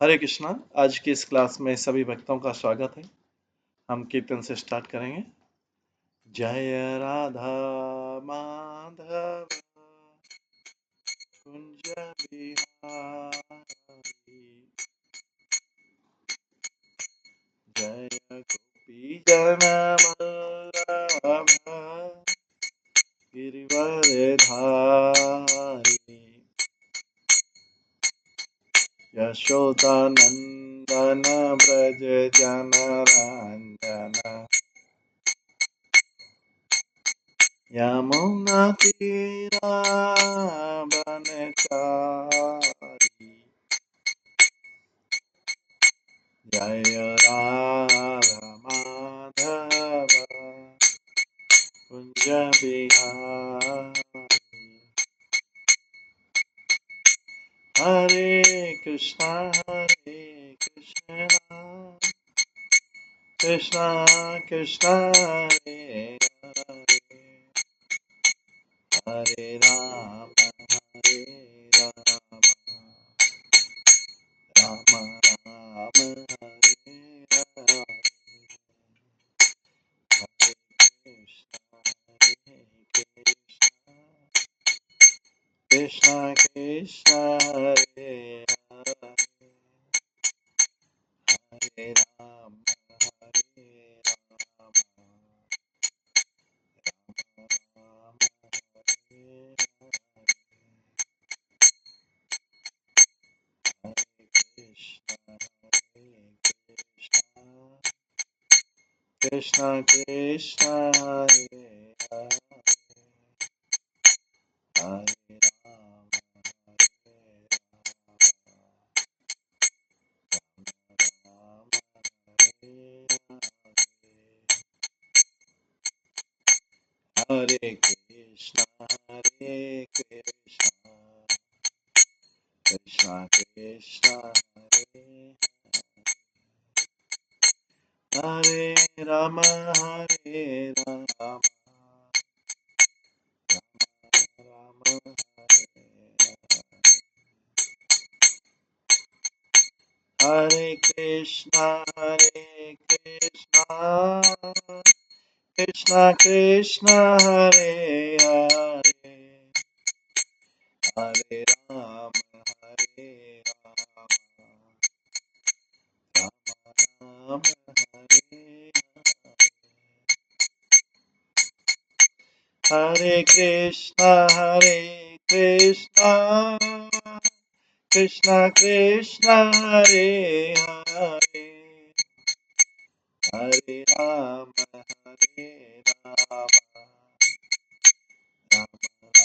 हरे कृष्णा। आज की इस क्लास में सभी भक्तों का स्वागत है। हम कीर्तन से स्टार्ट करेंगे। जय राधा माधव कुंज बिहारी, जय गोपी जन वल्लभ गिरिवर धारी, यशोदानंदन ब्रज जनरंजन, यमुना तीरा बनचारी, जय राधा माधव कुंज बिहारी। हरे कृष्णा कृष्णा कृष्णा हरे हरे, हरे राम राम राम हरे हरे, हरे कृष्णा कृष्णा हरे हरे, हरे राम राम हरे हरे, कृष्णा कृष्णा हरे हरे, हरे राम राम हरे हरे, हरे कृष्णा कृष्णा कृष्णा हरे हरे राम राम राम हरे कृष्णा कृष्णा कृष्णा हरे हरे, हरे राम राम राम हरे हरे कृष्णा कृष्णा कृष्णा हरे हरे, हरे राम राम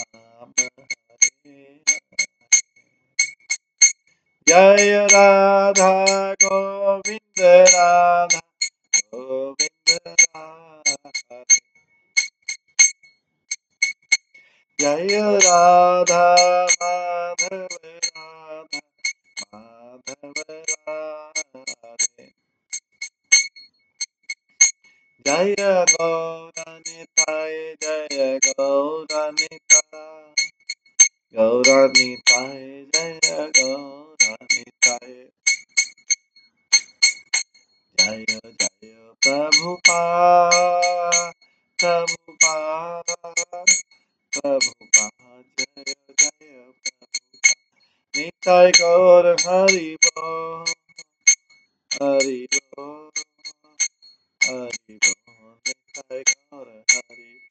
राम हरे हरे, जय राधा गोविंद राधा गोविंद राधा, जय राधा माधव राधा माधव राधे, जय गौरनिताय जय गौरनिताय गौरनिताय जय गौरनिताय, जय जय प्रभुपाद प्रभुपाद प्रभुपाद, जय जय प्रभुपाद, निताय गौर हरि बोल हरि बोल हरि बोल, निताय गौर हरि।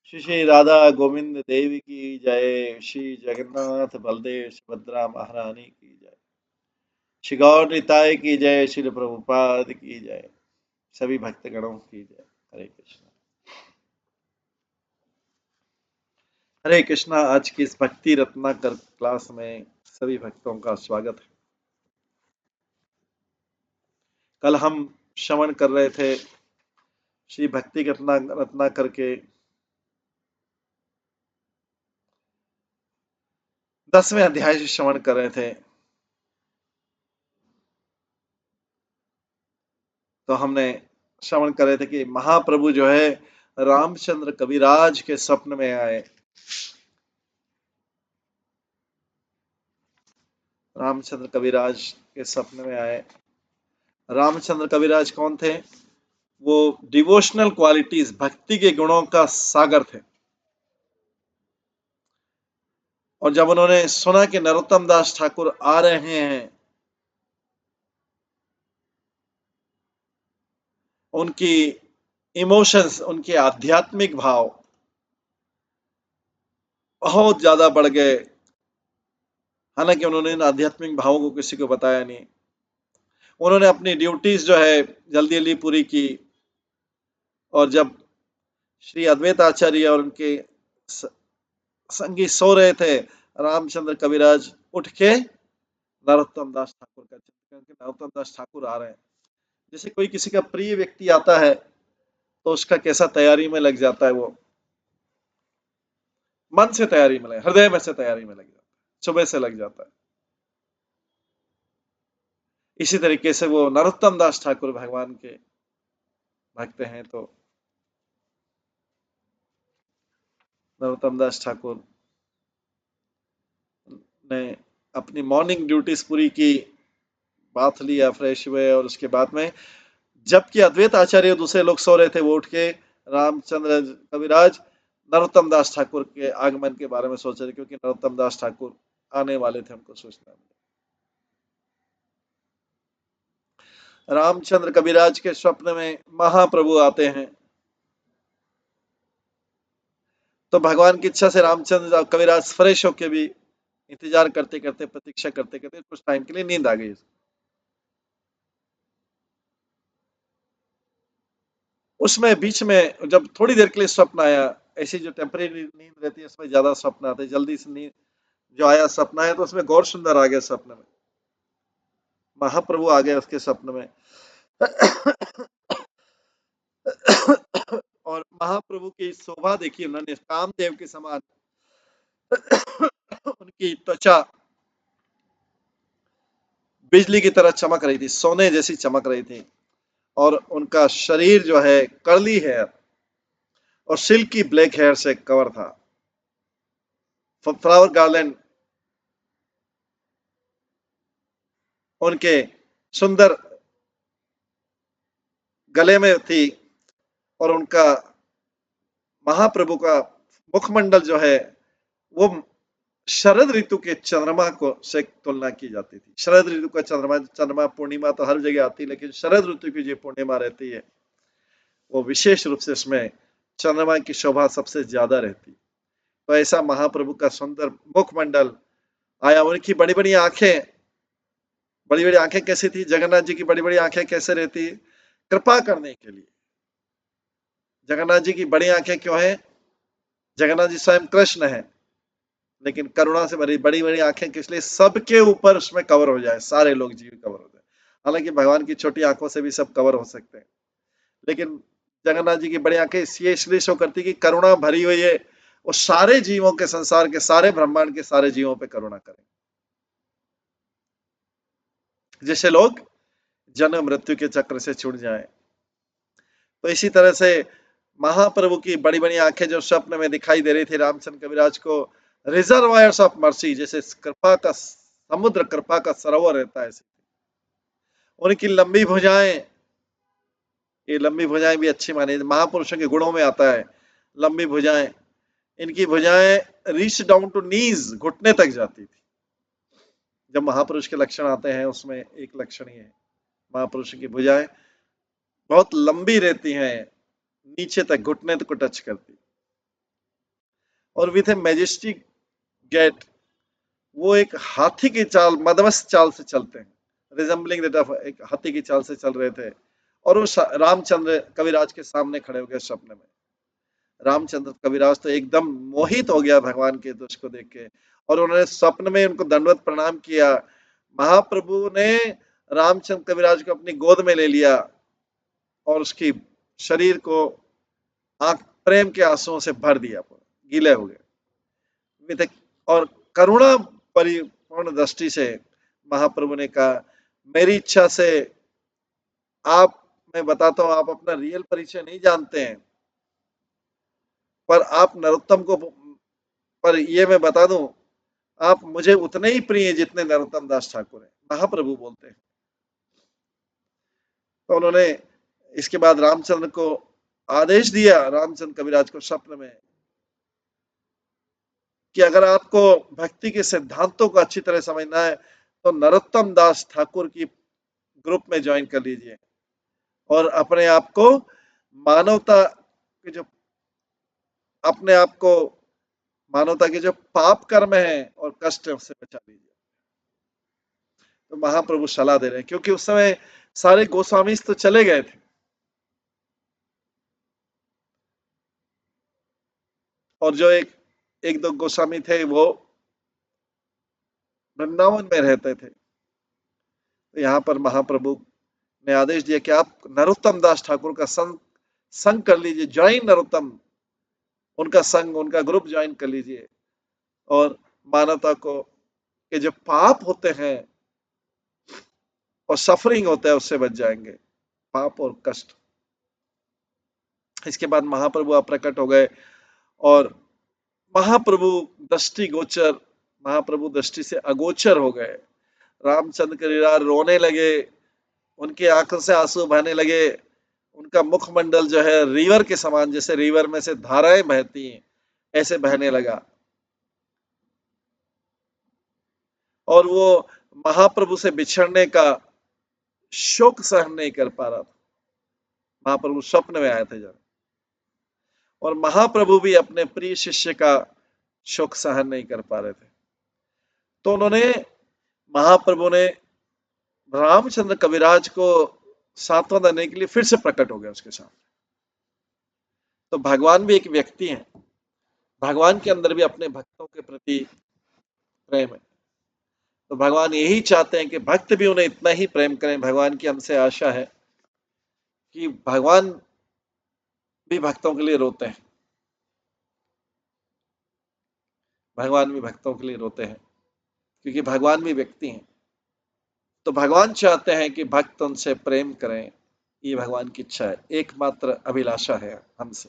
श्री श्री राधा गोविंद देवी की जय, श्री जगन्नाथ बलदेव सुभद्रा महारानी की जय, श्री गौर निताय की जय, श्री प्रभुपाद की जय, सभी भक्तगणों की जय। हरे कृष्णा। हरे कृष्णा। आज की इस भक्ति रत्नाकर क्लास में सभी भक्तों का स्वागत है। कल हम श्रवण कर रहे थे श्री भक्ति रत्नाकर के 10वें अध्याय से श्रवण कर रहे थे। तो हमने श्रवण कर रहे थे कि महाप्रभु जो है रामचंद्र कविराज के स्वप्न में आए। रामचंद्र कविराज के सपने में आए। रामचंद्र कविराज कौन थे? वो डिवोशनल क्वालिटीज, भक्ति के गुणों का सागर थे। और जब उन्होंने सुना कि नरोत्तम दास ठाकुर आ रहे हैं, उनकी इमोशंस, उनके आध्यात्मिक भाव बहुत ज्यादा बढ़ गए। हालांकि उन्होंने इन आध्यात्मिक भावों को किसी को बताया नहीं। उन्होंने अपनी ड्यूटीज जो है जल्दी जल्दी पूरी की। और जब श्री अद्वैत आचार्य और उनके संगी सो रहे थे, रामचंद्र कविराज उठ के नरोत्तम दास ठाकुर का चिंतन करके, नरोत्तम दास ठाकुर आ रहे हैं। जैसे कोई किसी का प्रिय व्यक्ति आता है तो उसका कैसा तैयारी में लग जाता है, वो मन से तैयारी में लग, हृदय में से तैयारी में लग जाता है, सुबह से लग जाता है। इसी तरीके से वो नरोत्तम दास ठाकुर भगवान के भक्त हैं। तो नरोत्तम दास ठाकुर ने अपनी मॉर्निंग ड्यूटीज पूरी की, बाथ लिया, फ्रेश हुए, और उसके बाद में जबकि अद्वैत आचार्य दूसरे लोग सो रहे थे, वो उठ के रामचंद्र कविराज नरोत्तम दास ठाकुर के आगमन के बारे में सोच रहे, क्योंकि नरोत्तम दास ठाकुर आने वाले थे, हमको सूचना मिली। रामचंद्र कविराज के स्वप्न में महाप्रभु आते हैं। तो भगवान की इच्छा से रामचंद्र कविराज फ्रेश होके भी इंतजार करते करते, प्रतीक्षा करते करते कुछ टाइम के लिए नींद आ गई। उसमें बीच में जब थोड़ी देर के लिए स्वप्न आया, ऐसी जो टेम्परेरी नींद रहती है उसमें ज्यादा स्वप्न आते हैं, जल्दी से नींद जो आया सपना है, तो उसमें गौर सुंदर आ गया सपने में, महाप्रभु आ गए उसके स्वप्न में। और महाप्रभु की शोभा देखी उन्होंने, कामदेव के समान उनकी त्वचा बिजली की तरह चमक रही थी, सोने जैसी चमक रही थी। और उनका शरीर जो है कर्ली हेयर और सिल्की ब्लैक हेयर से कवर था। फ्लावर गार्लैंड उनके सुंदर गले में थी। और उनका महाप्रभु का मुखमंडल जो है वो शरद ऋतु के चंद्रमा को से तुलना की जाती थी। शरद ऋतु का चंद्रमा, चंद्रमा पूर्णिमा तो हर जगह आती है, लेकिन शरद ऋतु की जो पूर्णिमा रहती है वो विशेष रूप से उसमें चंद्रमा की शोभा सबसे ज्यादा रहती। तो ऐसा महाप्रभु का सुंदर मुखमंडल आया। उनकी बड़ी बड़ी आंखें, बड़ी बड़ी आंखें कैसी थी? जगन्नाथ जी की बड़ी बड़ी आंखें कैसे रहती? कृपा करने के लिए। जगन्नाथ जी की बड़ी आंखें क्यों है? जगन्नाथ जी स्वयं कृष्ण है, लेकिन करुणा से भरी बड़ी बड़ी आंखें किस लिए? सबके ऊपर उसमें कवर हो जाए, सारे लोग जीव कवर हो जाए। हालांकि भगवान की छोटी आंखों से भी सब कवर हो सकते हैं, लेकिन जगन्नाथ जी की बड़ी आंखें इसलिए शो करती कि करुणा भरी हुई है, वो सारे जीवों के, संसार के सारे ब्रह्मांड के सारे जीवों पे करुणा करें, जिससे लोग जन्म मृत्यु के चक्र से छूट जाएं। तो इसी तरह से महाप्रभु की बड़ी बड़ी आंखें जो स्वप्न में दिखाई दे रही थी रामचंद्र कविराज को, रिजर्वायर्स ऑफ मर्सी, जैसे कृपा का समुद्र, कृपा का सरोवर रहता है। उनकी लंबी भुजाएं, ये लंबी भुजाएं भी अच्छी मानी, महापुरुषों के गुणों में आता है लंबी भुजाएं। इनकी भुजाएं रीच डाउन टू नीज, घुटने तक जाती थी। जब महापुरुष के लक्षण आते हैं उसमें एक लक्षण ही है, महापुरुष की भुजाएं बहुत लंबी रहती हैं, नीचे तक, घुटने तक को टच करती। और विथ ए मैजेस्टिक गेट, वो एक हाथी की चाल, मदमस्त चाल से चलते हैं, रिजेंबलिंग दैट ऑफ एक हाथी की चाल से चल रहे थे। और वो रामचंद्र कविराज के सामने खड़े हो गए स्वप्न में। रामचंद्र कविराज तो एकदम मोहित हो गया भगवान के दृश्य को देख के, और उन्होंने स्वप्न में उनको दंडवत प्रणाम किया। महाप्रभु ने रामचंद्र कविराज को अपनी गोद में ले लिया और उसकी शरीर को आंख प्रेम के आंसुओं से भर दिया, गीले हो गए। और करुणा परिपूर्ण दृष्टि से महाप्रभु ने कहा, मेरी इच्छा से आप, मैं बताता हूं, आप अपना रियल परिचय नहीं जानते हैं, पर आप नरोत्तम को, पर ये मैं बता दूं, आप मुझे उतने ही प्रिय जितने नरोत्तम दास ठाकुर हैं, महाप्रभु बोलते हैं। तो उन्होंने इसके बाद रामचंद्र को आदेश दिया, रामचंद्र कविराज को स्वप्न में, कि अगर आपको भक्ति के सिद्धांतों को अच्छी तरह समझना है तो नरोत्तम दास ठाकुर की ग्रुप में ज्वाइन कर लीजिए और अपने आप को मानवता के जो अपने आप को मानवता के जो पाप कर्म है और कष्ट है उससे बचा लीजिए। तो महाप्रभु सलाह दे रहे हैं, क्योंकि उस समय सारे गोस्वामी तो चले गए थे और जो एक एक दो गोस्वामी थे वो वृंदावन में रहते थे। तो यहाँ पर महाप्रभु ने आदेश दिया कि आप नरोत्तम दास ठाकुर का संग संग कर लीजिए, ज्वाइन नरोत्तम, उनका संग, उनका ग्रुप ज्वाइन कर लीजिए और मानवता को के जो पाप होते हैं और सफरिंग होता है उससे बच जाएंगे, पाप और कष्ट। इसके बाद महाप्रभु आप प्रकट हो गए और महाप्रभु दृष्टि गोचर, महाप्रभु दृष्टि से अगोचर हो गए। रामचंद्र करिरार रोने लगे, उनकी आंखों से आंसू बहने लगे, उनका मुखमंडल जो है रिवर के समान, जैसे रिवर में से धाराएं बहती हैं ऐसे बहने लगा और वो महाप्रभु से बिछड़ने का शोक सहन नहीं कर पा रहा था। महाप्रभु स्वप्न में आए थे जब, और महाप्रभु भी अपने प्रिय शिष्य का शोक सहन नहीं कर पा रहे थे। तो उन्होंने, महाप्रभु ने रामचंद्र कविराज को सांत्वना देने के लिए फिर से प्रकट हो गया उसके सामने। तो भगवान भी एक व्यक्ति है, भगवान के अंदर भी अपने भक्तों के प्रति प्रेम है। तो भगवान यही चाहते हैं कि भक्त भी उन्हें इतना ही प्रेम करें। भगवान की हमसे आशा है कि भगवान भी भक्तों के लिए रोते हैं, भगवान भी भक्तों के लिए रोते हैं, क्योंकि भगवान भी व्यक्ति हैं। तो भगवान चाहते हैं कि भक्त उनसे प्रेम करें, ये भगवान की इच्छा है, एकमात्र अभिलाषा है हमसे।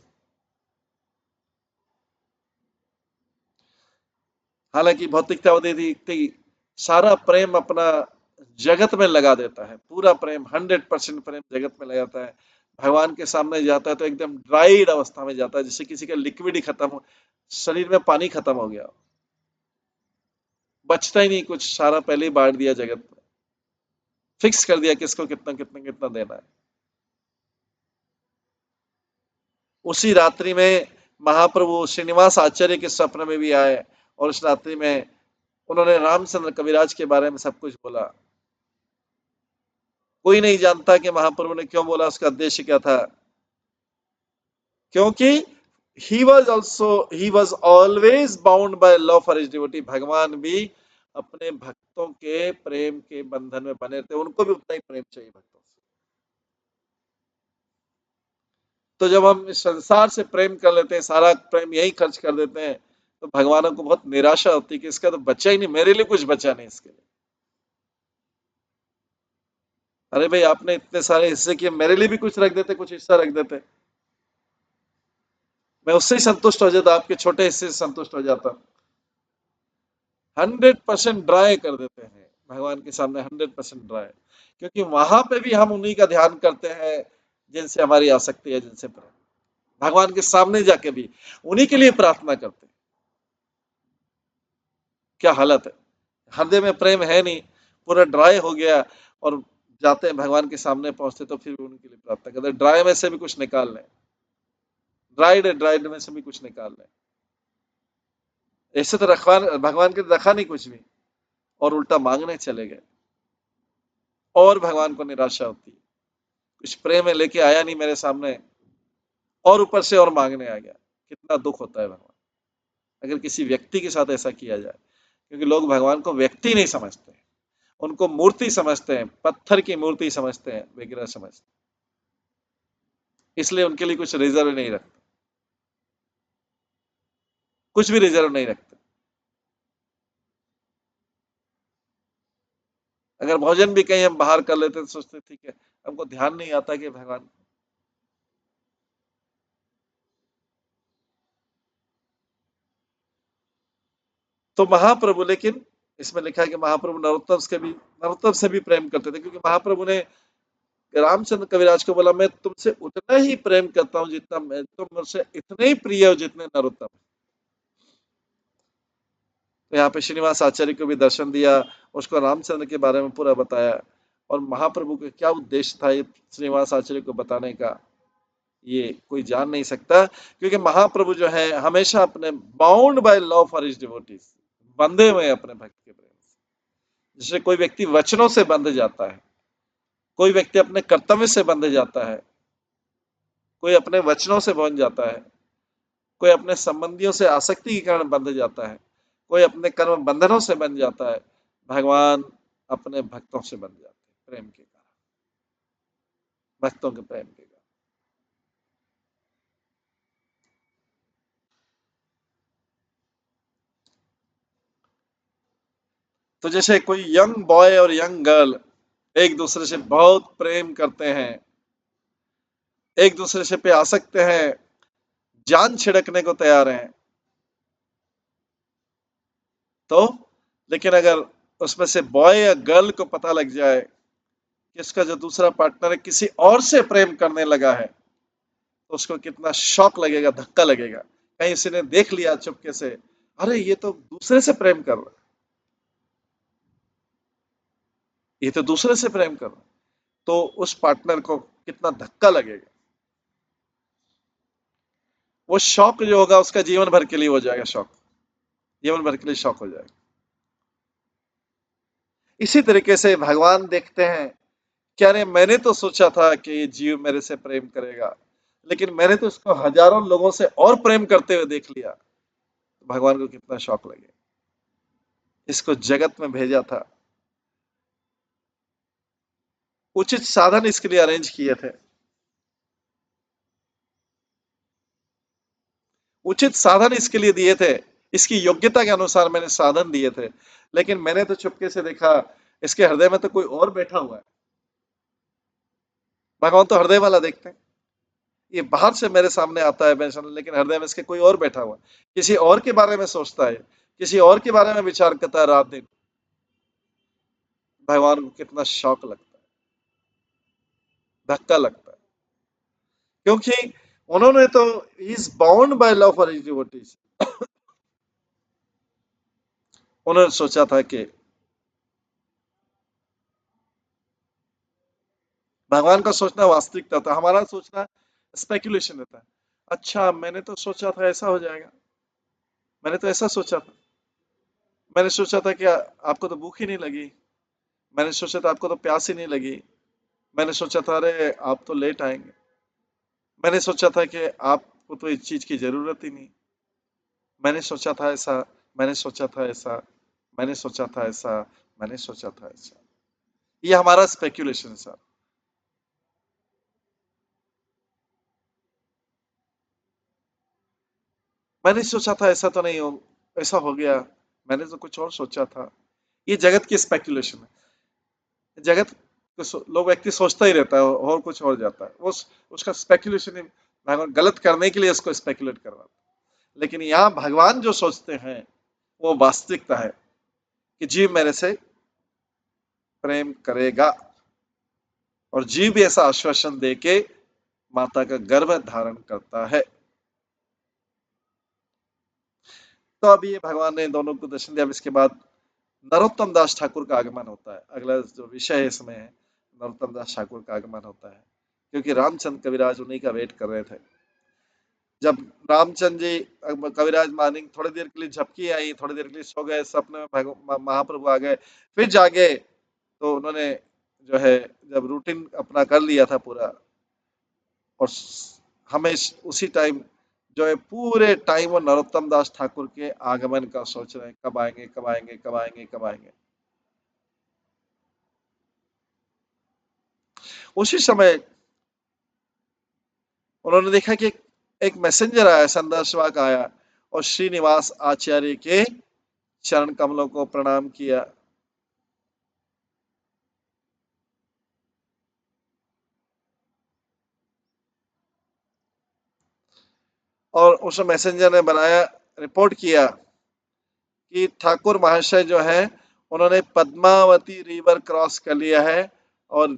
हालांकि भौतिकतावादी सारा प्रेम अपना जगत में लगा देता है, पूरा प्रेम 100% प्रेम जगत में लगाता है। भगवान के सामने जाता है तो एकदम ड्राइड अवस्था में जाता है, जैसे किसी का लिक्विड ही खत्म हो, शरीर में पानी खत्म हो गया, बचता ही नहीं कुछ, सारा पहले ही बांट दिया जगत में, फिक्स कर दिया किसको कितना कितना कितना देना है। उसी रात्रि में महाप्रभु श्रीनिवास आचार्य के स्वप्न में भी आए और उस रात्रि में उन्होंने रामचंद्र कविराज के बारे में सब कुछ बोला। कोई नहीं जानता कि महाप्रभु ने क्यों बोला, उसका उद्देश्य क्या था, क्योंकि he was always bound by love for his devotee. भगवान भी अपने भक्तों के प्रेम के बंधन में बने थे, उनको भी उतना ही प्रेम चाहिए भक्तों से। तो जब हम इस संसार से प्रेम कर लेते हैं, सारा प्रेम यही खर्च कर देते हैं, तो भगवानों को बहुत निराशा होती है कि इसका तो बचा ही नहीं, मेरे लिए कुछ बचा नहीं इसके लिए। अरे भाई, आपने इतने सारे हिस्से किए, मेरे लिए भी कुछ रख देते, कुछ हिस्सा रख देते, मैं उससे ही संतुष्ट हो जाता, आपके छोटे हिस्से से संतुष्ट हो जाता। 100% ड्राई कर देते हैं भगवान के सामने, 100% ड्राई, क्योंकि वहां पे भी हम उन्हीं का ध्यान करते हैं जिनसे हमारी आसक्ति है, जिनसे प्रेम। भगवान के सामने जाके भी उन्हीं के लिए प्रार्थना करते हैं। क्या हालत है, हृदय में प्रेम है नहीं, पूरा ड्राई हो गया, और जाते हैं भगवान के सामने, पहुंचते तो फिर भी उनके लिए प्रार्थना करते हैं, ड्राई में से भी कुछ निकाल लें, ड्राइड में से भी कुछ निकाल लें। ऐसे तो रखवान भगवान के रखा नहीं कुछ भी, और उल्टा मांगने चले गए, और भगवान को निराशा होती है, कुछ प्रेम में लेके आया नहीं मेरे सामने, और ऊपर से और मांगने आ गया। कितना दुख होता है भगवान अगर किसी व्यक्ति के साथ ऐसा किया जाए, क्योंकि लोग भगवान को व्यक्ति नहीं समझते, उनको मूर्ति समझते हैं, पत्थर की मूर्ति समझते हैं, वगैरह समझते हैं, इसलिए उनके लिए कुछ रिजर्व नहीं रखते, कुछ भी रिजर्व नहीं रखते। अगर भोजन भी कहीं हम बाहर कर लेते तो सोचते ठीक है, हमको ध्यान नहीं आता कि भगवान। तो महाप्रभु, लेकिन इसमें लिखा है कि महाप्रभु नरोत्तम से भी प्रेम करते थे, क्योंकि महाप्रभु ने रामचंद्र कविराज को बोला, मैं तुमसे उतना ही प्रेम करता हूं जितना तुम मुझसे इतने ही प्रिय हो जितने नरोत्तम। तो यहाँ पे श्रीनिवास आचार्य को भी दर्शन दिया, उसको रामचंद्र के बारे में पूरा बताया, और महाप्रभु का क्या उद्देश्य था ये श्रीनिवास आचार्य को बताने का, ये कोई जान नहीं सकता, क्योंकि महाप्रभु जो है हमेशा अपने bound by love for his devotees, बंधे हुए अपने भक्त के प्रेम से। जैसे कोई व्यक्ति वचनों से बंध जाता है, कोई व्यक्ति अपने कर्तव्य से बंध जाता है, कोई अपने वचनों से बंध जाता है, कोई अपने संबंधियों से आसक्ति के कारण बंध जाता है, कोई अपने कर्म बंधनों से बंध जाता है, भगवान अपने भक्तों से बंध जाते हैं प्रेम के कारण, भक्तों के प्रेम के कारण। तो जैसे कोई यंग बॉय और यंग गर्ल एक दूसरे से बहुत प्रेम करते हैं, एक दूसरे से पे आसक्त हैं, जान छिड़कने को तैयार हैं, तो लेकिन अगर उसमें से बॉय या गर्ल को पता लग जाए कि इसका जो दूसरा पार्टनर है किसी और से प्रेम करने लगा है, तो उसको कितना शॉक लगेगा, धक्का लगेगा। कहीं किसी ने देख लिया चुपके से, अरे ये तो दूसरे से प्रेम कर रहा है, ये तो दूसरे से प्रेम कर रहा है, तो उस पार्टनर को कितना धक्का लगेगा। वो शौक जो होगा उसका जीवन भर के लिए हो जाएगा, शौक जीवन भर के लिए शौक हो जाएगा। इसी तरीके से भगवान देखते हैं कि अरे मैंने तो सोचा था कि ये जीव मेरे से प्रेम करेगा, लेकिन मैंने तो इसको हजारों लोगों से और प्रेम करते हुए देख लिया, तो भगवान को कितना शौक लगे। इसको जगत में भेजा था, उचित साधन इसके लिए अरेंज किए थे, उचित साधन इसके लिए दिए थे, इसकी योग्यता के अनुसार मैंने साधन दिए थे, लेकिन मैंने तो चुपके से देखा इसके हृदय में तो कोई और बैठा हुआ है। भगवान तो हृदय वाला देखते हैं, ये बाहर से मेरे सामने आता है वैष्णव, लेकिन हृदय में इसके कोई और बैठा हुआ है, किसी और के बारे में सोचता है, किसी और के बारे में विचार करता है रात दिन। भगवान को कितना शौक लगता है, धक्का लगता है, क्योंकि उन्होंने तो is bound by love for his devotees. उन्होंने सोचा था कि भगवान का सोचना वास्तविकता था, हमारा सोचना स्पेकुलेशन रहता है। अच्छा मैंने तो सोचा था ऐसा हो जाएगा, मैंने तो ऐसा सोचा था, मैंने सोचा था कि आपको तो भूख ही नहीं लगी, मैंने सोचा था आपको तो प्यास ही नहीं लगी, मैंने सोचा था अरे आप तो लेट आएंगे, मैंने सोचा था कि आपको तो इस चीज की जरूरत ही नहीं, मैंने सोचा था ऐसा, मैंने सोचा था ऐसा, मैंने सोचा था ऐसा, मैंने सोचा था ऐसा। ये हमारा स्पेकुलेशन है सर। मैंने सोचा था ऐसा तो नहीं हो, ऐसा हो गया, मैंने तो कुछ और सोचा था। ये जगत की स्पेकुलेशन है। जगत को लोग व्यक्ति सोचता ही रहता है और कुछ और जाता है, वो उसका स्पेकुलेशन ही भगवान गलत करने के लिए उसको स्पेकुलेट करवाता है। लेकिन यहाँ भगवान जो सोचते हैं वो वास्तविकता है कि जीव मेरे से प्रेम करेगा, और जीव भी ऐसा आश्वासन दे के माता का गर्भ धारण करता है। तो अभी ये भगवान ने दोनों को दर्शन दिया। इसके बाद नरोत्तम दास ठाकुर का आगमन होता है, अगला जो विषय है इसमें है, नरोत्तम दास ठाकुर का आगमन होता है, क्योंकि रामचंद्र कविराज उन्हीं का वेट कर रहे थे। जब रामचंद्र जी कविराज मॉर्निंग थोड़ी देर के लिए झपकी आई, थोड़ी देर के लिए सो गए, सपने में महाप्रभु आ गए, फिर जागे, तो उन्होंने जो है जब रूटीन अपना कर लिया था पूरा, और हमें उसी टाइम जो है पूरे टाइम वो नरोत्तम दास ठाकुर के आगमन का सोच रहे हैं, कब आएंगे कब आएंगे कब आएंगे कब आएंगे। उसी समय उन्होंने देखा कि एक मैसेंजर आया, संदेशवाहक आया, और श्रीनिवास आचार्य के चरण कमलों को प्रणाम किया। और उस मैसेंजर ने बनाया, रिपोर्ट किया कि ठाकुर महाशय जो है उन्होंने पद्मावती रिवर क्रॉस कर लिया है और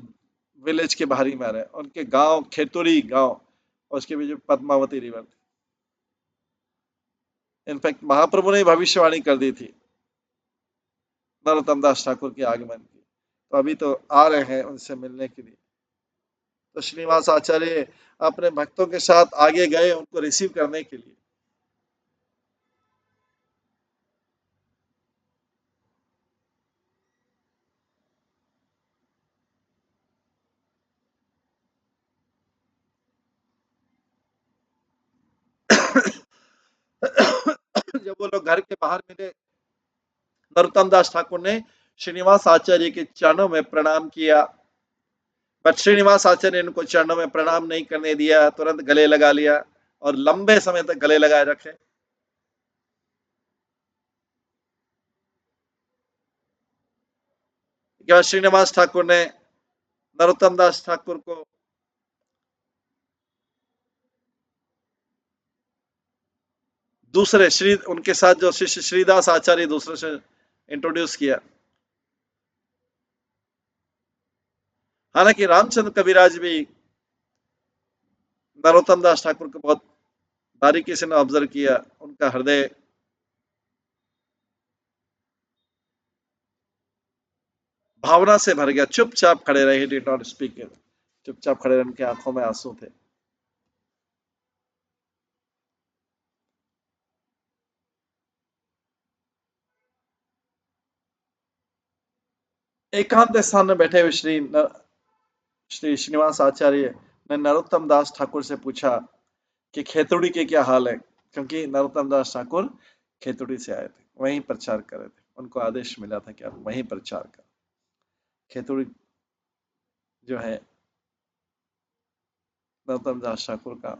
विलेज के बाहर ही में रहे, उनके गांव खेतुरी गांव और उसके बीच में पद्मावती रिवर। इनफैक्ट महाप्रभु ने भविष्यवाणी कर दी थी नरोत्तम दास ठाकुर के आगमन की, तो अभी तो आ रहे हैं उनसे मिलने के लिए। तो श्रीनिवास आचार्य अपने भक्तों के साथ आगे गए उनको रिसीव करने के लिए। जब वो लोग घर के बाहर मिले, नरोत्तम दास ठाकुर ने श्रीनिवास आचार्य के चरणों में प्रणाम किया, बट श्रीनिवास आचार्य ने उनको चरणों में प्रणाम नहीं करने दिया, तुरंत गले लगा लिया और लंबे समय तक गले लगाए रखे। क्या श्रीनिवास ठाकुर ने नरोत्तम दास ठाकुर को दूसरे श्री उनके साथ जो शिष्य श्रीदास आचार्य दूसरे से इंट्रोड्यूस किया। हालांकि रामचंद्र कविराज भी नरोत्तम दास ठाकुर को बहुत बारीकी से ऑब्जर्व किया, उनका हृदय भावना से भर गया, चुपचाप खड़े रहे, डिड नॉट स्पीक, चुपचाप खड़े रहे, उनकी आंखों में आंसू थे। एकांत स्थान में बैठे हुए श्री श्रीनिवास आचार्य ने नरोत्तम दास ठाकुर से पूछा कि खेतुड़ी के क्या हाल है, क्योंकि नरोत्तम दास ठाकुर खेतुड़ी से आए थे, वहीं प्रचार कर रहे थे, उनको आदेश मिला था कि आप वहीं प्रचार कर। खेतुड़ी जो है नरोत्तम दास ठाकुर का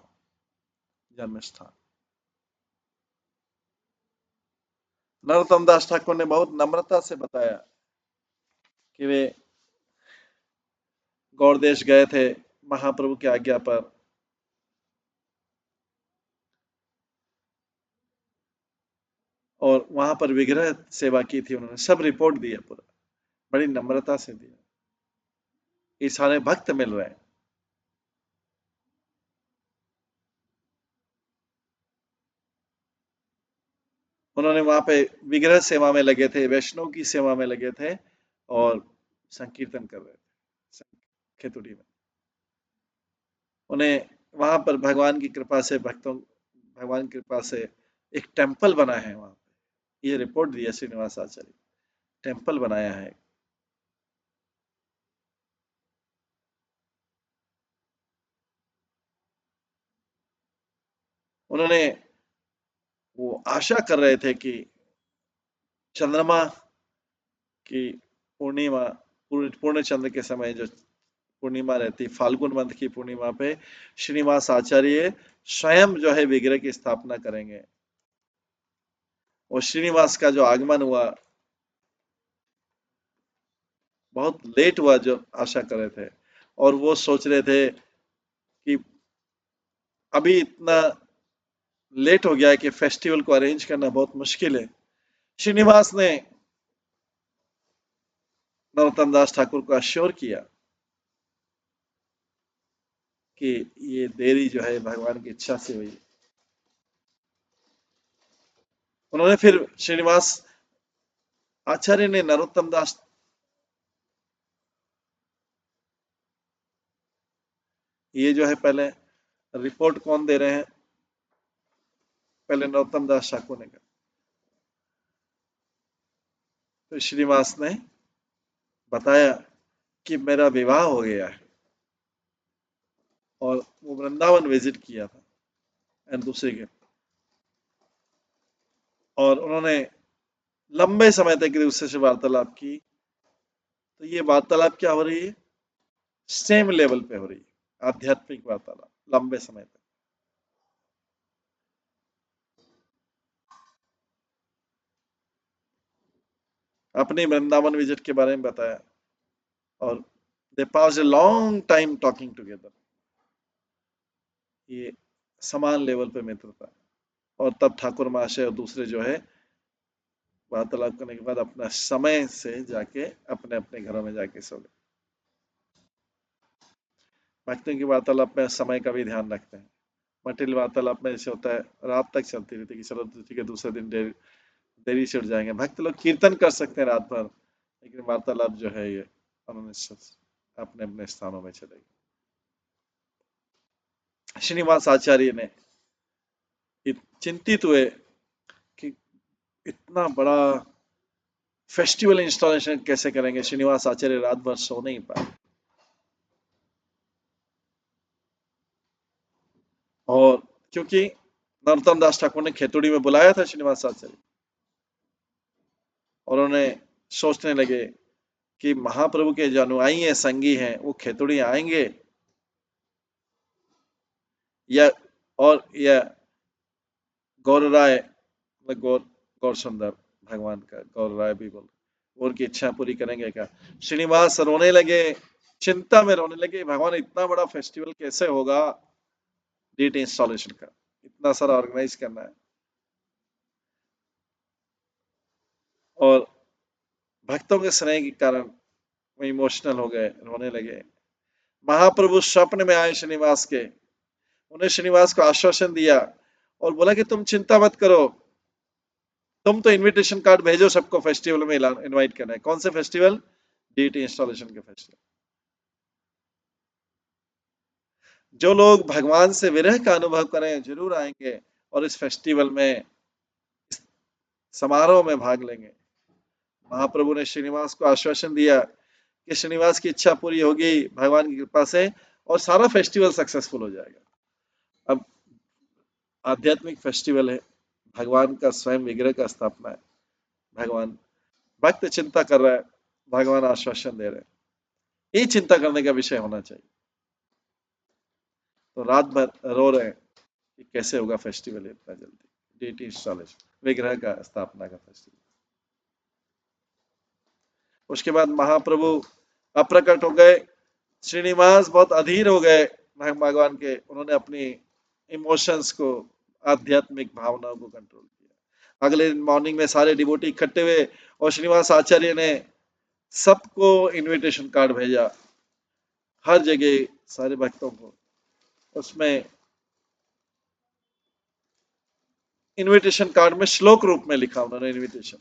जन्म स्थान। नरोत्तम दास ठाकुर ने बहुत नम्रता से बताया कि वे गौड़ देश गए थे महाप्रभु की आज्ञा पर, और वहां पर विग्रह सेवा की थी, उन्होंने सब रिपोर्ट दिया, पूरा बड़ी नम्रता से दिया। ये सारे भक्त मिल रहे हैं। उन्होंने वहां पे विग्रह सेवा में लगे थे, वैष्णव की सेवा में लगे थे और संकीर्तन कर रहे थे खेतुड़ी में। उन्हें वहां पर भगवान की कृपा से, भक्तों भगवान की कृपा से एक टेम्पल बना है वहां पे, ये रिपोर्ट दिया श्रीनिवास आचार्य, टेम्पल बनाया है। उन्होंने वो आशा कर रहे थे कि चंद्रमा की पूर्णिमा, पूर्ण चंद्र के समय जो पूर्णिमा रहती, फाल्गुन मंथ की पूर्णिमा पे श्रीनिवास आचार्य स्वयं जो है विग्रह की स्थापना करेंगे। और श्रीनिवास का जो आगमन हुआ बहुत लेट हुआ, जो आशा कर रहे थे, और वो सोच रहे थे कि अभी इतना लेट हो गया है कि फेस्टिवल को अरेंज करना बहुत मुश्किल है। श्रीनिवास ने नरोत्तम दास ठाकुर को अश्योर किया कि ये देरी जो है भगवान की इच्छा से हुई। उन्होंने फिर श्रीनिवास आचार्य ने नरोत्तम दास, ये जो है पहले रिपोर्ट कौन दे रहे हैं, पहले नरोत्तम दास ठाकुर ने कहा, तो श्रीनिवास ने बताया कि मेरा विवाह हो गया है, और वो वृंदावन विजिट किया था एंड दूसरे के, और उन्होंने लंबे समय तक एक दूसरे से वार्तालाप की। तो ये वार्तालाप क्या हो रही है, सेम लेवल पे हो रही है, आध्यात्मिक वार्तालाप लंबे समय तक। अपने वृंदावन विजिट के बारे में बताया, और they pass a long time talking together, ये समान लेवल पे मित्रता। और तब ठाकुर महाशय और दूसरे जो है वार्तालाप करने के बाद अपना समय से जाके अपने अपने घरों में जाके सो गए। भक्तों की वार्तालाप में समय का भी ध्यान रखते हैं। मटेरियल वार्तालाप में जैसे होता है रात तक चलती रहती है कि चलो ठीक है दूसरे दिन देरी से उठ जाएंगे। भक्त लोग कीर्तन कर सकते हैं रात भर, लेकिन वार्तालाप जो है ये उन्होंने अपने अपने स्थानों में चलेगी। श्रीनिवास आचार्य ने चिंतित हुए कि इतना बड़ा फेस्टिवल इंस्टॉलेशन कैसे करेंगे। श्रीनिवास आचार्य रात भर सो नहीं पाए और क्योंकि नरोत्तम दास ठाकुर ने खेतुड़ी में बुलाया था श्रीनिवास आचार्य, और उन्होंने सोचने लगे कि महाप्रभु के जो अनुयायी हैं, संगी हैं, वो खेतुड़ी आएंगे या या गौर राय, गौर गौर सुंदर भगवान का गौर राय भी बोल, उनकी इच्छा पूरी करेंगे क्या। श्रीनिवास रोने लगे, चिंता में रोने लगे, भगवान इतना बड़ा फेस्टिवल कैसे होगा, डीटी इंस्टॉलेशन का इतना सारा ऑर्गेनाइज करना है। और भक्तों के स्नेह के कारण वो इमोशनल हो गए, रोने लगे। महाप्रभु स्वप्न में आए श्रीनिवास के, उन्हें श्रीनिवास को आश्वासन दिया और बोला कि तुम चिंता मत करो, तुम तो इनविटेशन कार्ड भेजो सबको, फेस्टिवल में इनवाइट करना है। कौन से फेस्टिवल? डीटी इंस्टॉलेशन के फेस्टिवल। जो लोग भगवान से विरह का अनुभव करें जरूर आएंगे और इस फेस्टिवल में, समारोह में भाग लेंगे। महाप्रभु ने श्रीनिवास को आश्वासन दिया कि श्रीनिवास की इच्छा पूरी होगी भगवान की कृपा से और सारा फेस्टिवल सक्सेसफुल हो जाएगा। अब आध्यात्मिक फेस्टिवल है, भगवान का स्वयं विग्रह का स्थापना है। भगवान, भक्त चिंता कर रहा है, भगवान आश्वासन दे रहे हैं, ये चिंता करने का विषय होना चाहिए। तो रात भर रो रहे हैं कि कैसे होगा फेस्टिवल इतना जल्दी, डीटी इंस्टॉलेशन, विग्रह का स्थापना का फेस्टिवल। उसके बाद महाप्रभु अप्रकट हो गए। श्रीनिवास बहुत अधीर हो गए भगवान के, उन्होंने अपनी इमोशंस को, आध्यात्मिक भावनाओं को कंट्रोल किया। अगले दिन मॉर्निंग में सारे डिवोटी इकट्ठे हुए और श्रीनिवास आचार्य ने सबको इनविटेशन कार्ड भेजा, हर जगह सारे भक्तों को। उसमें इनविटेशन कार्ड में श्लोक रूप में लिखा उन्होंने इनविटेशन,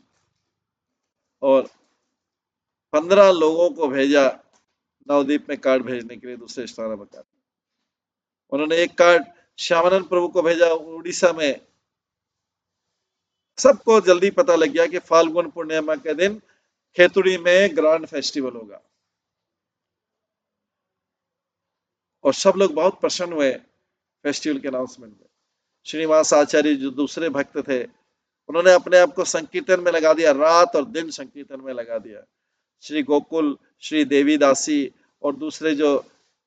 और 15 लोगों को भेजा नवदीप में कार्ड भेजने के लिए दूसरे स्थान पर। उन्होंने एक कार्ड श्यामानंद प्रभु को भेजा उड़ीसा में। सबको जल्दी पता लग गया कि फाल्गुन पूर्णिमा के दिन खेतुड़ी में ग्रैंड फेस्टिवल होगा, और सब लोग बहुत प्रसन्न हुए फेस्टिवल के अनाउंसमेंट में। श्रीनिवास आचार्य जो दूसरे भक्त थे, उन्होंने अपने आप को संकीर्तन में लगा दिया, रात और दिन संकीर्तन में लगा दिया। श्री गोकुल, श्री देवी दासी और दूसरे जो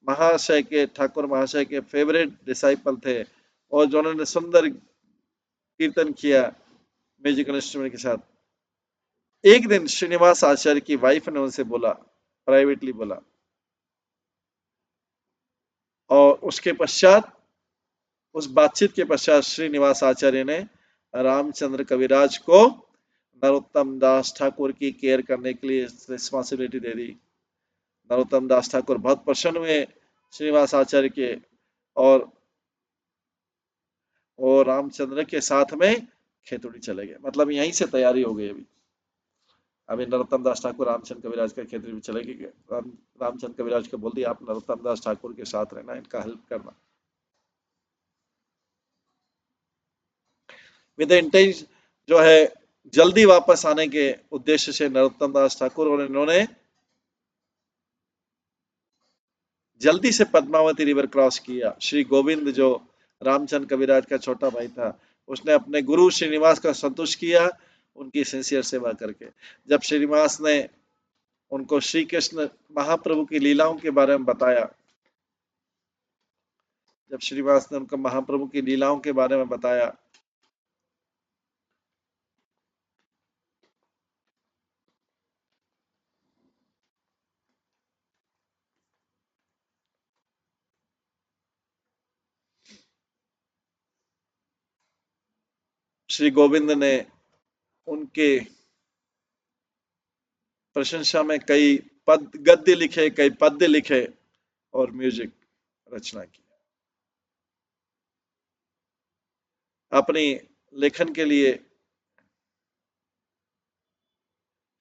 महाशय के, ठाकुर महाशय के फेवरेट डिसाइपल थे, और जो उन्होंने सुंदर कीर्तन किया म्यूजिकल इंस्ट्रूमेंट के साथ। एक दिन श्रीनिवास आचार्य की वाइफ ने उनसे बोला, प्राइवेटली बोला, और उसके पश्चात, उस बातचीत के पश्चात श्रीनिवास आचार्य ने रामचंद्र कविराज को नरोत्तम दास ठाकुर की केयर करने के लिए रिस्पॉन्सिबिलिटी दे दी। नरोत्तम दास ठाकुर बहुत प्रसन्न हुए श्रीनिवास आचार्य के, और वो रामचंद्र के साथ में खेतुड़ी चले गए। मतलब यहीं से तैयारी हो गई। अभी नरोत्तम दास ठाकुर रामचंद्र कविराज का खेतुड़ी में चले गए। रामचंद्र कविराज को बोल दिया आप नरोत्तम दास ठाकुर के साथ रहना, इनका हेल्प करना, विद इंटेंशन जो है जल्दी वापस आने के उद्देश्य से नरोत्तम दास ठाकुर और इन्होंने जल्दी से पद्मावती रिवर क्रॉस किया। श्री गोविंद जो रामचंद्र कविराज का छोटा भाई था, उसने अपने गुरु श्रीनिवास का संतुष्ट किया उनकी सिंसियर सेवा करके। जब श्रीनिवास ने उनको श्री कृष्ण महाप्रभु की लीलाओं के बारे में बताया, जब श्रीनिवास ने उनको महाप्रभु की लीलाओं के बारे में बताया, श्री गोविंद ने उनके प्रशंसा में कई पद गद्य लिखे, कई पद्य लिखे और म्यूजिक रचना की। अपनी लेखन के लिए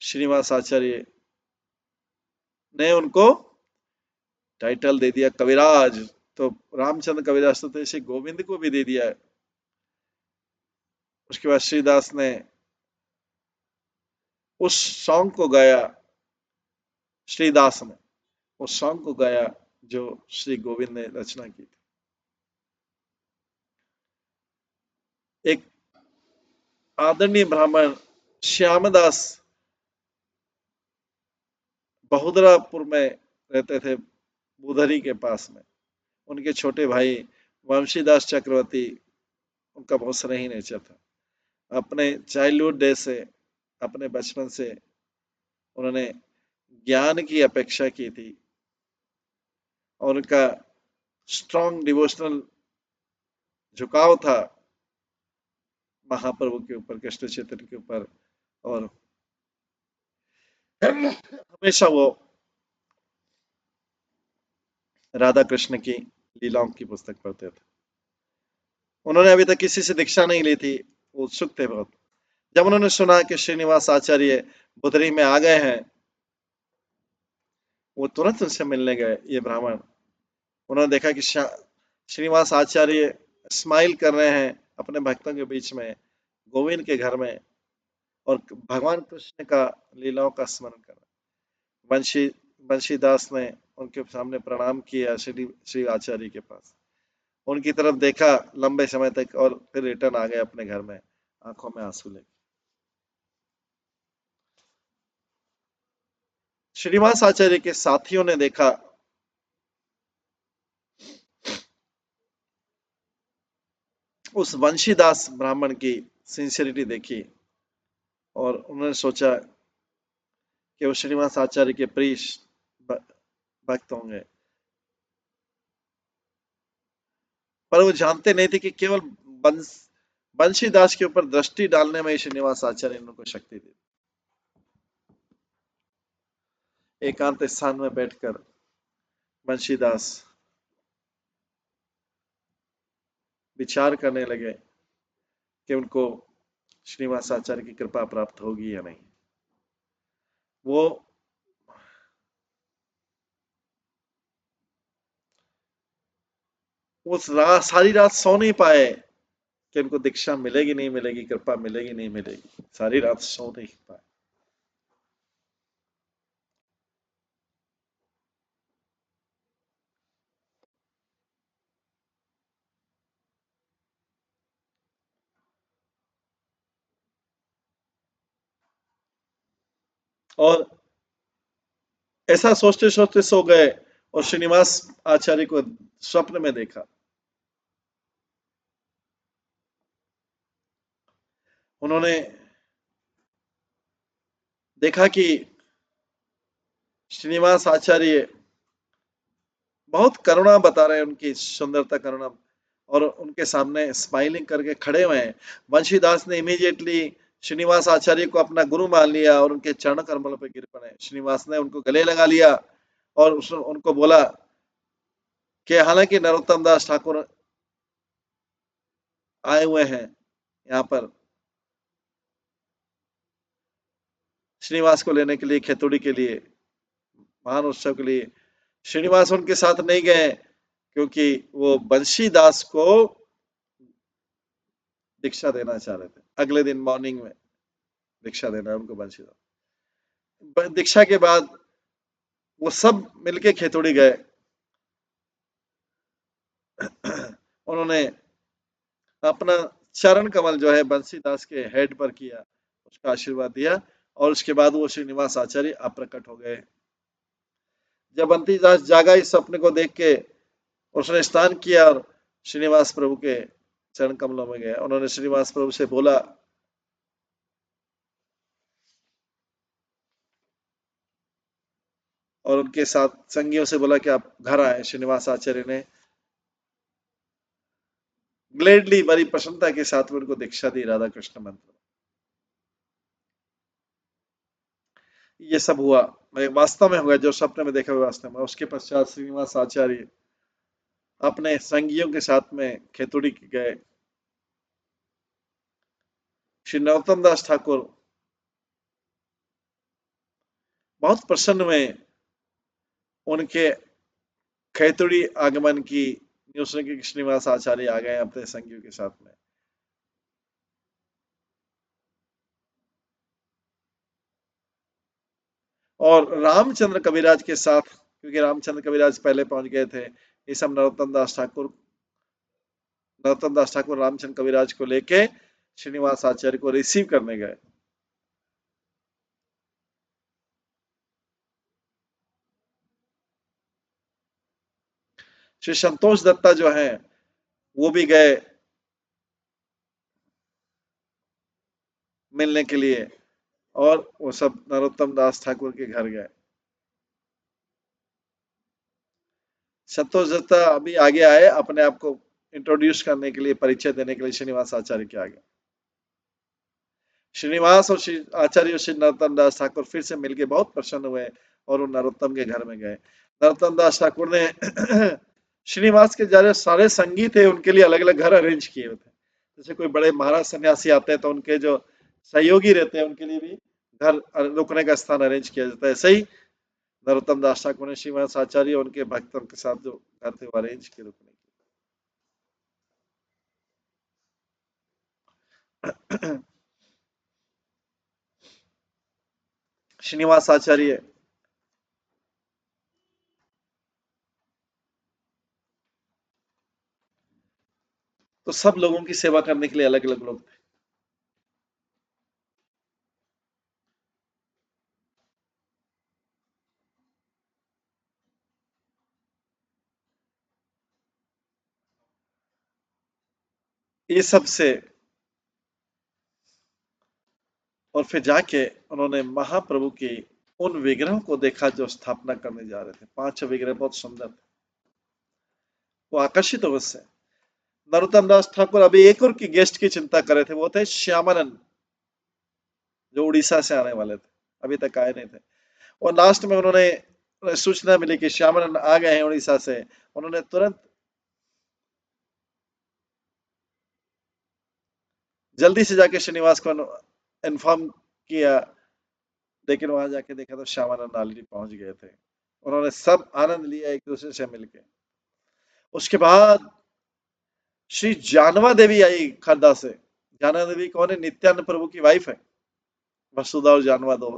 श्रीनिवास आचार्य ने उनको टाइटल दे दिया कविराज। तो रामचंद्र कविराज तो इसे गोविंद को भी दे दिया है। उसके बाद श्रीदास ने उस सॉन्ग को गाया, श्रीदास ने उस सॉन्ग को गाया जो श्री गोविंद ने रचना की थी। एक आदरणीय ब्राह्मण श्यामदास बहुदरापुर में रहते थे, बुधरी के पास में। उनके छोटे भाई वंशीदास चक्रवर्ती, उनका बहुत स्नेही नेचर था। अपने चाइल्डहुड डे से, अपने बचपन से उन्होंने ज्ञान की अपेक्षा की थी और उनका स्ट्रॉन्ग डिवोशनल झुकाव था महाप्रभु के ऊपर, कृष्ण चैतन्य के ऊपर। और हमेशा वो राधा कृष्ण की लीलाओं की पुस्तक पढ़ते थे। उन्होंने अभी तक किसी से दीक्षा नहीं ली थी, वो उत्सुक थे बहुत। जब उन्होंने सुना कि श्रीनिवास आचार्य बुधरी में आ गए हैं, वो तुरंत उनसे मिलने गए। ये ब्राह्मण, उन्होंने देखा कि श्रीनिवास आचार्य स्माइल कर रहे हैं अपने भक्तों के बीच में, गोविंद के घर में, और भगवान कृष्ण का लीलाओं का स्मरण कर रहे हैं। बंशीदास ने उनके सामने प्रणाम किया श्री आचार्य के पास, उनकी तरफ देखा लंबे समय तक और फिर रिटर्न आ गए अपने घर में, आंखों में आंसू लेके। श्रीनिवास आचार्य के साथियों ने देखा उस वंशीदास ब्राह्मण की सिंसियरिटी देखी, और उन्होंने सोचा कि वो श्रीनिवास आचार्य के प्रिय भक्त होंगे। पर वो जानते नहीं थे कि केवल बंशीदास के ऊपर दृष्टि डालने में ही श्रीनिवास आचार्य ने उनको शक्ति दी। एकांत स्थान में बैठकर बंशीदास विचार करने लगे कि उनको श्रीनिवास आचार्य की कृपा प्राप्त होगी या नहीं। वो सारी रात सो नहीं पाए कि उनको दीक्षा मिलेगी नहीं मिलेगी, कृपा मिलेगी नहीं मिलेगी। सारी रात सो नहीं पाए। और ऐसा सोचते सोचते सो गए, और श्रीनिवास आचार्य को स्वप्न में देखा। उन्होंने देखा कि श्रीनिवास आचार्य बहुत करुणा बता रहे हैं, उनकी सुंदरता करुणा, और उनके सामने स्माइलिंग करके खड़े हुए हैं। वंशीदास ने इमीडिएटली श्रीनिवास आचार्य को अपना गुरु मान लिया और उनके चरण कमलों पर गिर पड़े। श्रीनिवास ने उनको गले लगा लिया और उनको बोला कि हालांकि नरोत्तम दास ठाकुर आए हुए हैं यहाँ पर श्रीनिवास को लेने के लिए, खेतुड़ी के लिए, महान उत्सव के लिए, श्रीनिवास उनके साथ नहीं गए क्योंकि वो बंशीदास को दीक्षा देना चाह रहे थे। अगले दिन मॉर्निंग में दीक्षा देना है उनको बंशीदास। दीक्षा के बाद वो सब मिलके खेतुड़ी गए। उन्होंने अपना चरण कमल जो है बंशीदास के हेड पर किया, उसका आशीर्वाद दिया, और उसके बाद वो श्रीनिवास आचार्य अप्रकट हो गए। जब बंशीदास जागा इस सपने को देख के, उसने स्नान किया और श्रीनिवास प्रभु के चरण कमलों में गया। उन्होंने श्रीनिवास प्रभु से बोला, और उनके साथ संगियों से बोला कि आप घर आए। श्रीनिवास आचार्य ने ग्लेडली, बड़ी प्रसन्नता के साथ में उनको दीक्षा दी राधा कृष्ण मंत्र। ये सब हुआ, वास्तव में हुआ, जो सपने में देखा हुआ वास्तव में। उसके पश्चात श्रीनिवास आचार्य अपने संगियों के साथ में खेतुड़ी गए। श्री नरोत्तम दास ठाकुर बहुत प्रसन्न हुए उनके खेतुड़ी आगमन की न्यूज़ सुन के श्रीनिवास आचार्य आ गए अपने संगियों के साथ में। और रामचंद्र कविराज के साथ, क्योंकि रामचंद्र कविराज पहले पहुंच गए थे, ये सब नरोत्तम दास ठाकुर रामचंद्र कविराज को लेके श्रीनिवास आचार्य को रिसीव करने गए। श्री संतोष दत्ता जो हैं वो भी गए मिलने के लिए, और वो सब नरोत्तम दास ठाकुर के घर गए। संतोष दत्ता अभी आगे आए अपने आप को इंट्रोड्यूस करने के लिए, परिचय देने के लिए श्रीनिवास आचार्य के आगे। श्रीनिवास और श्री आचार्य और श्री नरोत्तम दास ठाकुर फिर से मिलके बहुत प्रसन्न हुए और वो नरोत्तम के घर में गए। नरोत्तम दास ठाकुर ने श्रीनिवास के जरे सारे संगी थे उनके लिए अलग अलग घर अरेंज किए हुए थे। जैसे कोई बड़े महाराज सन्यासी आते हैं तो उनके जो सहयोगी रहते हैं उनके लिए भी घर रुकने का स्थान अरेंज किया जाता है। ऐसे ही नरोत्तम दास ठाकुर ने श्रीनिवास आचार्य और उनके भक्तों के साथ जो घर थे वो अरेंज किए रुकने के। श्रीनिवास आचार्य तो सब लोगों की सेवा करने के लिए अलग अलग लोग थे। ये सब से और फिर जाके उन्होंने महाप्रभु की उन विग्रहों को देखा जो स्थापना करने जा रहे थे। 5 विग्रह बहुत सुंदर थे, वो आकर्षित हो उससे। नरोत्तम दास ठाकुर अभी एक और की गेस्ट की चिंता कर रहे थे, वो थे श्यामानंद, जो उड़ीसा से आने वाले थे, अभी तक आए नहीं थे। और लास्ट में उन्होंने सूचना मिली कि श्यामानंद आ गए हैं उड़ीसा से। उन्होंने तुरंत जल्दी से जाके श्रीनिवास को इन्फॉर्म किया, लेकिन वहां जाके देखा तो श्यामानंद ऑलरेडी पहुंच गए थे। उन्होंने सब आनंद लिया एक दूसरे से मिलके। उसके बाद श्री जानवा देवी आई खरदा से। जानवा देवी कौन है? नित्यानंद प्रभु की वाइफ है, वसुधा और जानवा दो।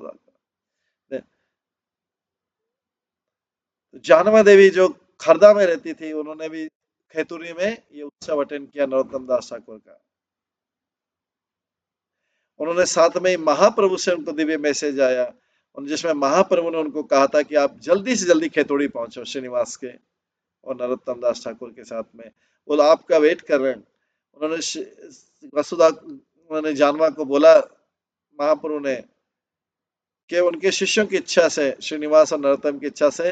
जानवा देवी जो खरदा में रहती थी, उन्होंने भी खेतुरी में ये उत्सव अटेंड किया नरोत्तम दास ठाकुर का। उन्होंने साथ में महाप्रभु से उनको दिव्य मैसेज आया, जिसमें महाप्रभु ने उनको कहा था कि आप जल्दी से जल्दी खेतुड़ी पहुंचो श्रीनिवास के और नरोत्तम दास ठाकुर के साथ में, वो आपका वेट कर रहे हैं। उन्होंने वसुधा, उन्होंने जानवा को बोला महाप्रभु ने कि उनके शिष्यों की इच्छा से, श्रीनिवास और नरोत्तम की इच्छा से,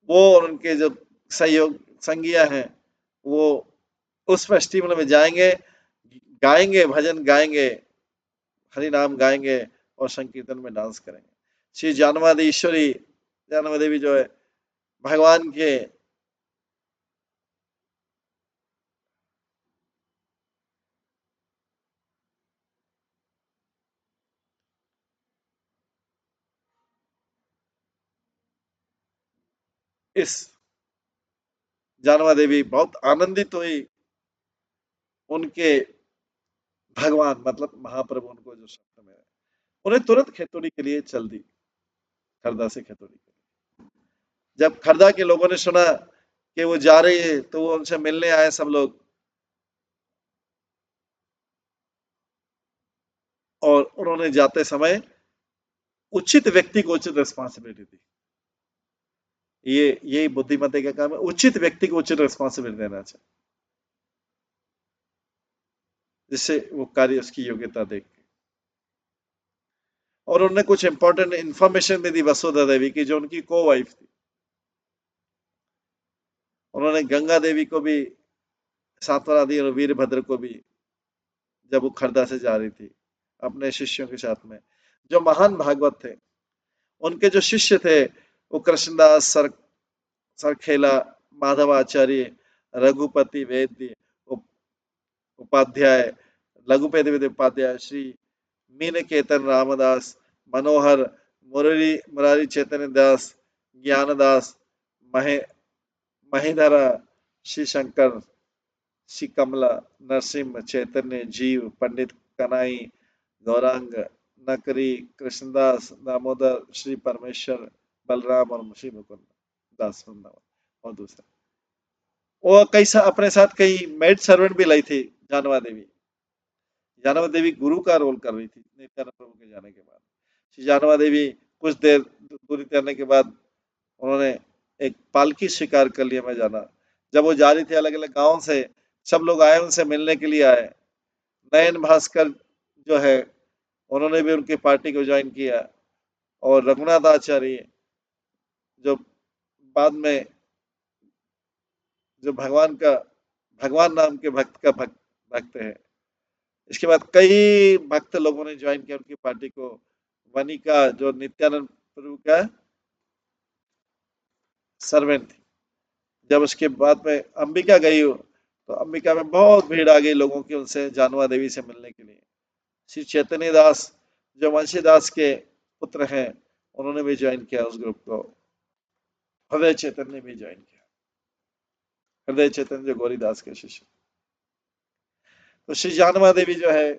वो और उनके जो सहयोग संगिया हैं वो उस फेस्टिवल में जाएंगे, गाएंगे, भजन गाएंगे, हरि नाम गाएंगे और संकीर्तन में डांस करेंगे। श्री जानवादी ईश्वरी, जानवा देवी जो है भगवान के इस जानवा देवी बहुत आनंदित हुई। उनके भगवान मतलब महाप्रभु उनको जो शब्द में उन्हें तुरंत खेतोड़ी के लिए चल दी, खरदा से खेतोड़ी के लिए। जब खरदा के लोगों ने सुना कि वो जा रही है तो वो उनसे मिलने आए सब लोग, और उन्होंने जाते समय उचित व्यक्ति को उचित रिस्पॉन्सिबिलिटी दी। ये यही बुद्धिमत्ता का काम है, उचित व्यक्ति को उचित रिस्पॉन्सिबिलिटी देना चाहिए, जिससे वो कार्य उसकी योग्यता देख के। और उन्होंने कुछ इंपॉर्टेंट इंफॉर्मेशन भी दी वसुधा देवी की, जो उनकी को वाइफ थी। उन्होंने गंगा देवी को भी सांत्वना दी और वीरभद्र को भी, जब वो खरदा से जा रही थी अपने शिष्यों के साथ में, जो महान भागवत थे। उनके जो शिष्य थे वो कृष्णदास सरखेला, माधवाचार्य, रघुपति वैद्य उपाध्याय, लघुपति वैद्य उपाध्याय, श्री मीन केतन रामदास, मनोहर, मुरारी चैतन्य दास, ज्ञानदास, महे महिधरा, श्री शंकर, श्री कमला, नरसिंह, चैतन्य, जीव, पंडित कनाई, गौरांग, नकरी, कृष्णदास, दामोदर, श्री परमेश्वर, बलराम और श्री मुकुंद दास वृंदावन और दूसरे। वो अपने साथ कई मेड सर्वेंट भी लाई थी जानवा देवी। जानवा देवी गुरु का रोल कर रही थी नित्यानंद प्रभु के जाने के बाद। श्री जानवा देवी कुछ देर दूरी तैरने के बाद उन्होंने एक पालकी स्वीकार कर लिया मैं जाना। जब वो जा रही थी अलग अलग गांव से, सब लोग आए उनसे मिलने के लिए आए। नयन भास्कर जो है उन्होंने भी उनकी पार्टी को ज्वाइन किया, और रघुनाथ आचार्य जो बाद में जो भगवान नाम के भक्त है। इसके बाद कई भक्त लोगों ने ज्वाइन किया उनकी पार्टी को। वनिका जो नित्यानंद प्रभु का सर्वेंट थी। जब उसके बाद में अंबिका गई तो अंबिका में बहुत भीड़ आ गई लोगों की उनसे जानवा देवी से मिलने के लिए। श्री चैतन्य दास जो वंशी दास के पुत्र हैं उन्होंने भी ज्वाइन किया उस ग्रुप को। हृदय चैतन्य ने भी ज्वाइन किया, हृदय चैतन्य जो गौरीदास के शिष्य। तो श्री जानवा देवी जो है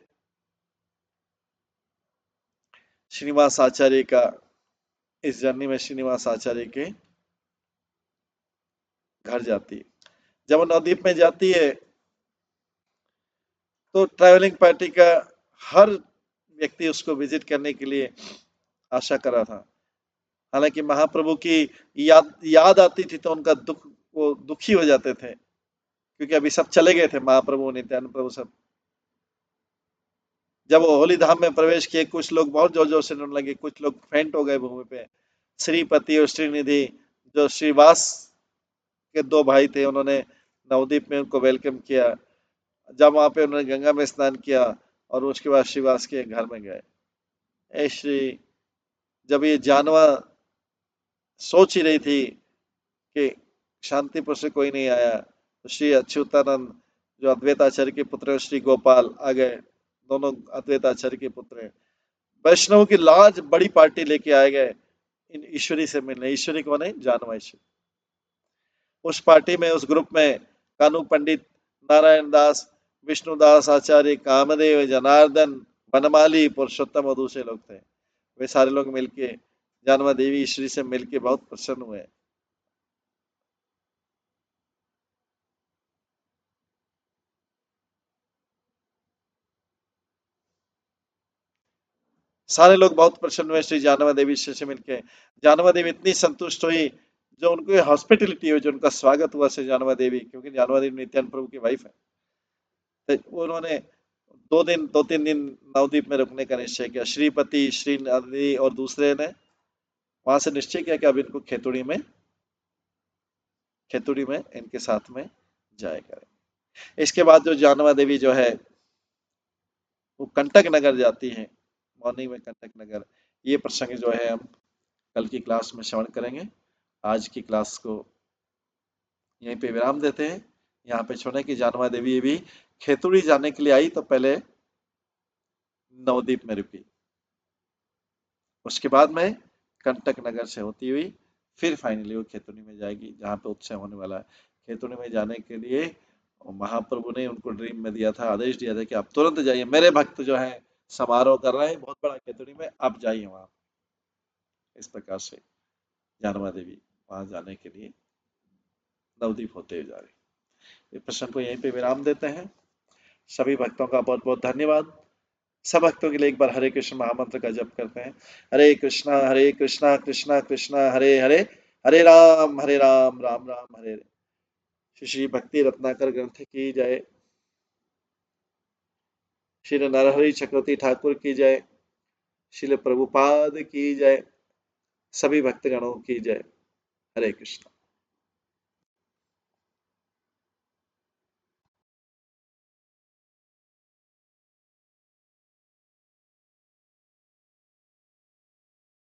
श्रीनिवास आचार्य का इस जर्नी में श्रीनिवास आचार्य के घर जाती है। जब वो नवद्वीप में जाती है तो ट्रैवलिंग पार्टी का हर व्यक्ति उसको विजिट करने के लिए आशा कर रहा था। हालांकि महाप्रभु की याद आती थी तो उनका वो दुखी हो जाते थे, क्योंकि अभी सब चले गए थे, महाप्रभु नित्यानंद प्रभु सब। जब वो होली धाम में प्रवेश किए कुछ लोग बहुत जोर जोर से रोने लगे, कुछ लोग फेंट हो गए भूमि पे। श्रीपति और श्रीनिधि जो श्रीवास के दो भाई थे उन्होंने नवद्वीप में उनको वेलकम किया। जब वहां पे उन्होंने गंगा में स्नान किया और उसके बाद श्रीवास के घर में गए। श्री जब ये जानवा सोच ही रही थी कि शांतिपुर से कोई नहीं आया, तो श्री अच्युतानंद जो अद्वैत आचार्य के पुत्र है, श्री गोपाल आ गए, दोनों अद्वैत आचार्य के पुत्र हैं। वैष्णव की लाज बड़ी पार्टी लेके आए गए इन ईश्वरी से मिलने। ईश्वरी कौन है? जानवा ईश्वरी। उस पार्टी में उस ग्रुप में कानू पंडित, नारायण दास, विष्णुदास आचार्य, कामदेव, जनार्दन, वनमाली, पुरुषोत्तम और दूसरे लोग थे। वे सारे लोग मिलके जानवा देवी ईश्वरी से मिलके बहुत प्रसन्न हुए। सारे लोग बहुत प्रसन्न हुए श्री जानवा देवी से मिलके। जानवा देवी इतनी संतुष्ट हुई, जो उनको हॉस्पिटलिटी हुई, जो उनका स्वागत हुआ श्री जानवा देवी, क्योंकि जानवा देवी नित्यानंद प्रभु की वाइफ है। तो उन्होंने 2-3 दिन नवद्वीप में रुकने का निश्चय किया। श्रीपति, श्रीनदी और दूसरे ने वहां से निश्चय किया कि अब इनको खेतुड़ी में इनके साथ में जाया करें। इसके बाद जो जानवा देवी जो है वो कंटक नगर जाती है। मॉर्निंग में कंटक नगर, ये प्रसंग जो है हम कल की क्लास में श्रवण करेंगे। आज की क्लास को यहीं पे विराम देते हैं। यहाँ पे छोड़े कि जानवा देवी भी खेतुड़ी जाने के लिए आई तो पहले नवद्वीप में रुकी, उसके बाद में कंटक नगर से होती हुई फिर फाइनली वो खेतुड़ी में जाएगी, जहाँ पे उत्सव होने वाला है। खेतुड़ी में जाने के लिए महाप्रभु ने उनको ड्रीम में दिया था, आदेश दिया था कि आप तुरंत जाइए, मेरे भक्त जो है समारोह कर रहे हैं बहुत बड़ा खेतुड़ी में, आप जाइए वहां। इस प्रकार से जानवा देवी वहां जाने के लिए नवद्वीप होते हुए जा रही। इस प्रश्न को यहीं पे विराम देते हैं। सभी भक्तों का बहुत बहुत धन्यवाद। सब भक्तों के लिए एक बार हरे कृष्ण महामंत्र का जप करते हैं। हरे कृष्णा कृष्णा कृष्णा हरे हरे, हरे राम राम राम हरे हरे। श्री श्री भक्ति रत्नाकर ग्रंथ की जय। श्री नरहरि चक्रवर्ती ठाकुर की जय। श्रील प्रभुपाद की जय। सभी भक्तगणों की जय। हरे कृष्ण।